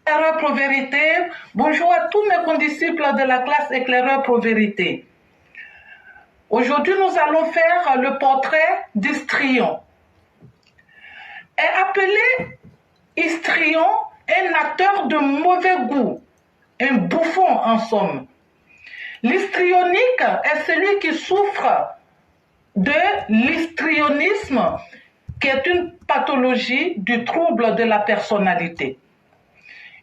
Éclaireur pour vérité. Bonjour à tous mes condisciples de la classe Éclaireur pour vérité. Aujourd'hui, nous allons faire le portrait d'Histrion. Est appelé Histrion un acteur de mauvais goût, un bouffon en somme. L'histrionique est celui qui souffre de l'histrionisme, qui est une pathologie du trouble de la personnalité.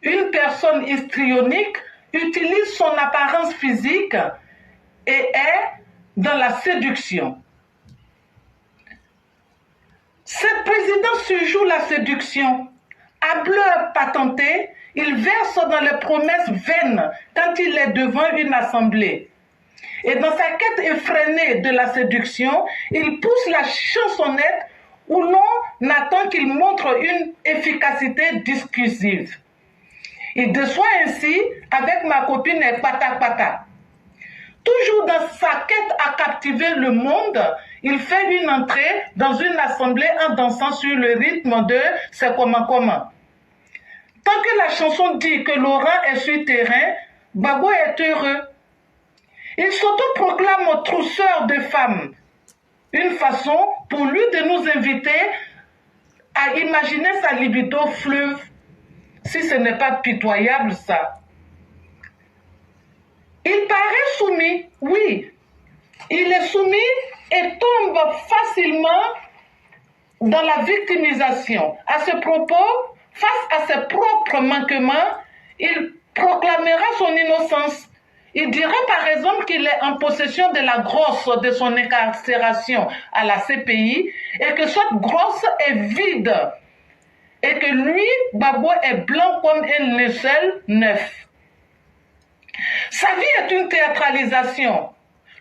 Une personne histrionique utilise son apparence physique et est dans la séduction. Cette présidence surjoue la séduction. Hableur patenté, il verse dans les promesses vaines quand il est devant une assemblée. Et dans sa quête effrénée de la séduction, il pousse la chansonnette où l'on attend qu'il montre une efficacité discursive. Il déçoit ainsi avec ma copine Pata Pata. Toujours dans sa quête à captiver le monde, il fait une entrée dans une assemblée en dansant sur le rythme de C'est comment. Tant que la chanson dit que Laurent est sur terrain, Babo est heureux. Il s'autoproclame trousseur de femmes. Une façon pour lui de nous inviter à imaginer sa libido fleuve. Si ce n'est pas pitoyable, ça. Il paraît soumis, oui. Il est soumis et tombe facilement dans la victimisation. À ce propos, face à ses propres manquements, il proclamera son innocence. Il dira par exemple qu'il est en possession de la grosse de son incarcération à la CPI et que cette grosse est vide et que lui, Babo, est blanc comme un linceul neuf. Sa vie est une théâtralisation.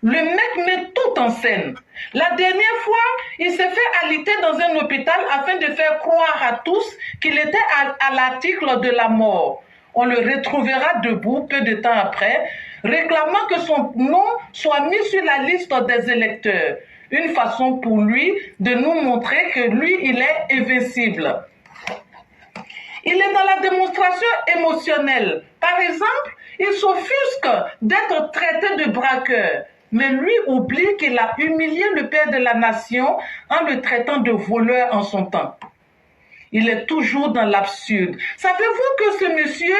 Le mec met tout en scène. La dernière fois, il s'est fait alité dans un hôpital afin de faire croire à tous qu'il était à l'article de la mort. On le retrouvera debout peu de temps après, réclamant que son nom soit mis sur la liste des électeurs. Une façon pour lui de nous montrer que lui, il est invincible. Il est dans la démonstration émotionnelle. Par exemple, il s'offusque d'être traité de braqueur, mais lui oublie qu'il a humilié le père de la nation en le traitant de voleur en son temps. Il est toujours dans l'absurde. Savez-vous que ce monsieur,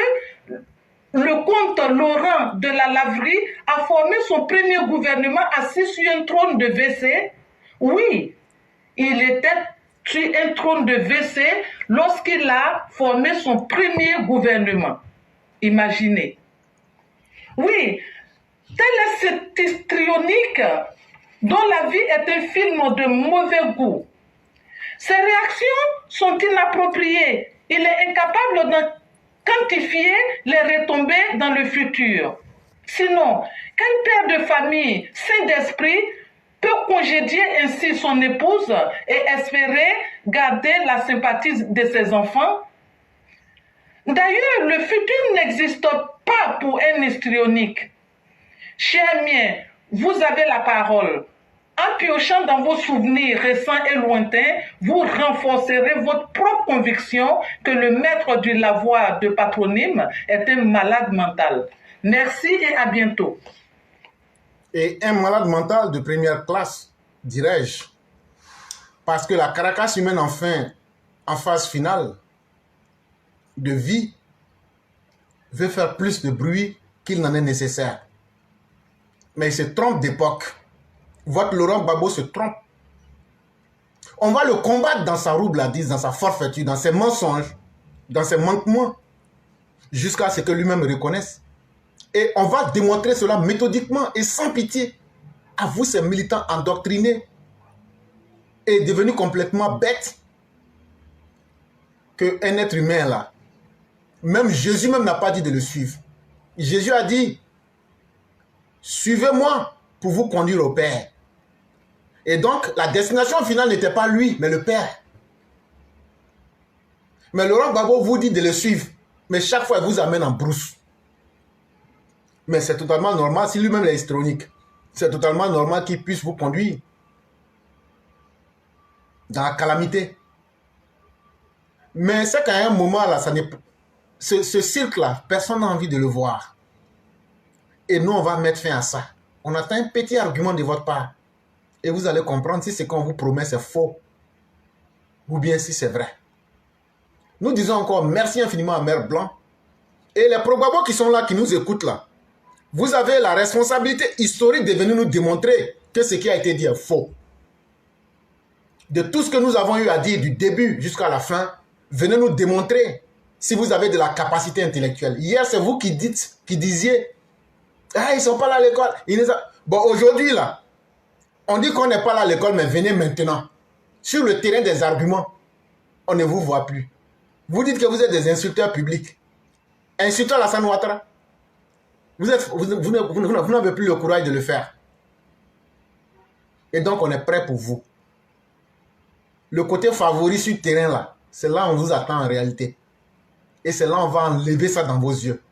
le comte Laurent de la Laverie, a formé son premier gouvernement assis sur un trône de WC? Oui, il était sur un trône de WC lorsqu'il a formé son premier gouvernement. Imaginez. Oui, tel est cet histrionique dont la vie est un film de mauvais goût. Ses réactions sont inappropriées. Il est incapable de quantifier les retombées dans le futur. Sinon, quel père de famille sain d'esprit peut congédier ainsi son épouse et espérer garder la sympathie de ses enfants? D'ailleurs, le futur n'existe pas pour un histrionique. Chers miens, vous avez la parole. En piochant dans vos souvenirs récents et lointains, vous renforcerez votre propre conviction que le maître du lavoir de patronyme est un malade mental. Merci et à bientôt. Et un malade mental de première classe, dirais-je. Parce que la caracasse humaine, enfin, en phase finale de vie, veut faire plus de bruit qu'il n'en est nécessaire. Mais il se trompe d'époque. Votre Laurent Gbagbo se trompe. On va le combattre dans sa roubladise, dans sa forfaiture, dans ses mensonges, dans ses manquements, jusqu'à ce que lui-même reconnaisse. Et on va démontrer cela méthodiquement et sans pitié. À vous, ces militants endoctrinés et devenus complètement bêtes, qu'un être humain là, même Jésus même n'a pas dit de le suivre. Jésus a dit, suivez-moi pour vous conduire au Père. Et donc, la destination finale n'était pas lui, mais le Père. Mais Laurent Gbagbo vous dit de le suivre, mais chaque fois, il vous amène en brousse. Mais c'est totalement normal, si lui-même est histrionique, c'est totalement normal qu'il puisse vous conduire dans la calamité. Mais c'est qu'à un moment, là, ça n'est ce cirque-là, personne n'a envie de le voir. Et nous, on va mettre fin à ça. On attend un petit argument de votre part. Et vous allez comprendre si ce qu'on vous promet, c'est faux. Ou bien si c'est vrai. Nous disons encore merci infiniment à Mère Blanc. Et les probabos qui sont là, qui nous écoutent là, vous avez la responsabilité historique de venir nous démontrer que ce qui a été dit est faux. De tout ce que nous avons eu à dire du début jusqu'à la fin, venez nous démontrer si vous avez de la capacité intellectuelle. Hier, c'est vous qui disiez, ah, ils ne sont pas là à l'école. Bon, aujourd'hui, là, on dit qu'on n'est pas là à l'école, mais venez maintenant. Sur le terrain des arguments, on ne vous voit plus. Vous dites que vous êtes des insulteurs publics. Insulteurs Alassane Ouattara. Vous n'avez plus le courage de le faire. Et donc, on est prêt pour vous. Le côté favori sur le terrain, là, c'est là où on vous attend en réalité. Et c'est là où on va enlever ça dans vos yeux.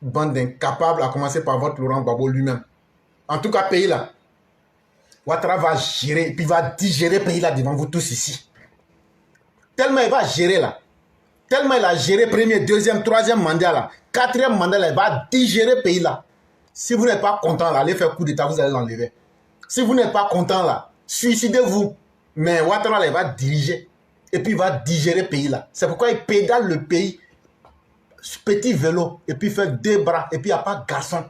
Bande d'incapables, à commencer par votre Laurent Gbagbo lui-même. En tout cas, pays là, Ouattara va gérer, puis va digérer pays là devant vous tous ici. Tellement il va gérer là. Tellement il a géré premier, deuxième, troisième mandat là. Quatrième mandat là, il va digérer pays là. Si vous n'êtes pas content là, allez faire coup d'état, vous allez l'enlever. Si vous n'êtes pas content là, suicidez-vous. Mais Ouattara là, il va diriger. Et puis il va digérer pays là. C'est pourquoi il pédale le pays. Petit vélo. Et puis il fait 2 bras. Et puis il n'y a pas de garçon.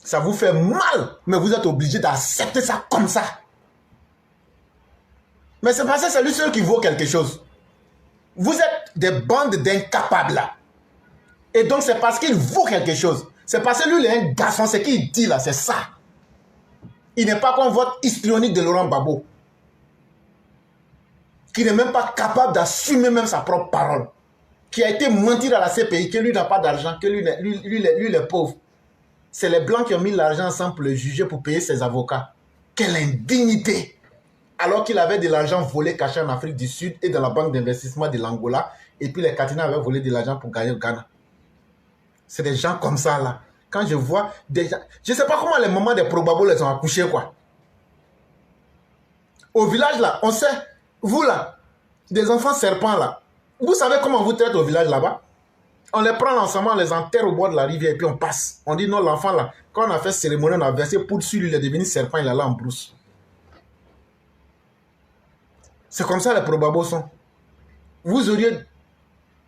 Ça vous fait mal. Mais vous êtes obligé d'accepter ça comme ça. Mais c'est parce que c'est lui seul qui vaut quelque chose. Vous êtes des bandes d'incapables là. Et donc c'est parce qu'il vaut quelque chose. C'est parce que lui il est un garçon. Ce qu'il dit là, c'est ça. Il n'est pas comme votre histrionique de Laurent Gbagbo. Qui n'est même pas capable d'assumer même sa propre parole. Qui a été menti dans la CPI, que lui n'a pas d'argent, que lui est pauvre. C'est les Blancs qui ont mis l'argent ensemble pour le juger, pour payer ses avocats. Quelle indignité! Alors qu'il avait de l'argent volé caché en Afrique du Sud et dans la banque d'investissement de l'Angola. Et puis les Katina avaient volé de l'argent pour gagner au Ghana. C'est des gens comme ça là. Quand je vois des gens... Je ne sais pas comment les mamans des probabos les ont accouchés quoi. Au village là, on sait... Vous là, des enfants serpents là. Vous savez comment on vous traite au village là-bas? On les prend ensemble, on les enterre au bord de la rivière et puis on passe. On dit non, l'enfant là, quand on a fait cérémonie, on a versé poudre sur lui, il est devenu serpent, il est là en brousse. C'est comme ça les probabos sont. Vous auriez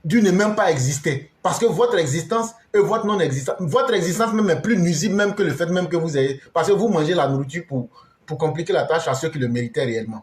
dû ne même pas exister. Parce que votre existence et votre non-existence, votre existence même est plus nuisible même que le fait même que vous ayez. Parce que vous mangez la nourriture pour compliquer la tâche à ceux qui le méritaient réellement.